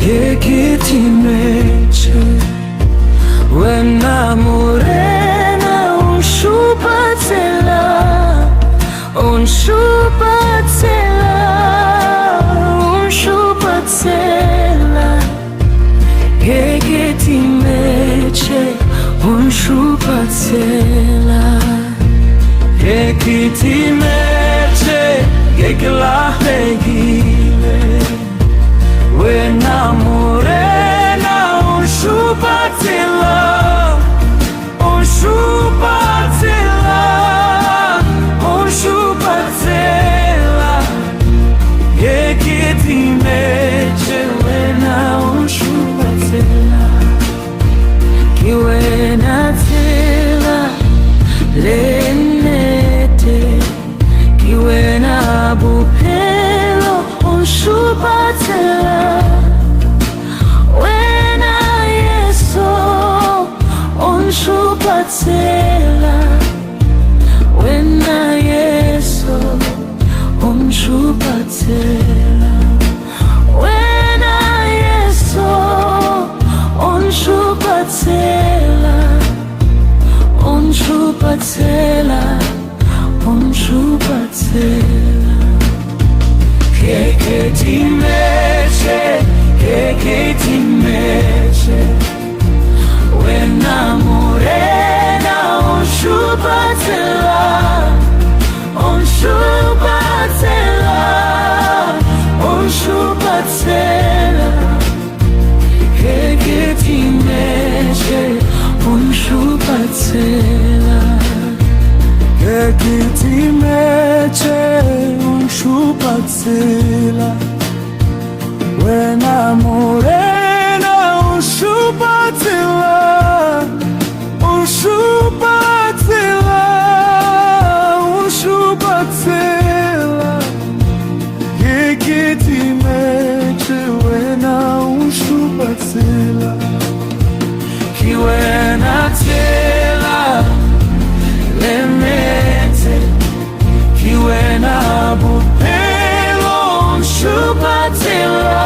Yekitimeche Wena morena unshupatsela Yekitimeche unshupatsela Yekitimeche yeklahegile Wena morena unshupatsela Yekitimeche wena unshupatsela Kiwena tela lenete Kiwena bupelo unshupatsela Wena Yeso unshupatsela Wena Yeso unshupatsela Wena Yeso unshupatsela Yekitimeche Wena morena unshupatsela Yekitimeche unshupatsela Yekitimeche unshupatsela Wena morena unshupatsela Yekitimeche wena unshupatsela Kiwena tela lemete Kiwena bupelo unshupatsela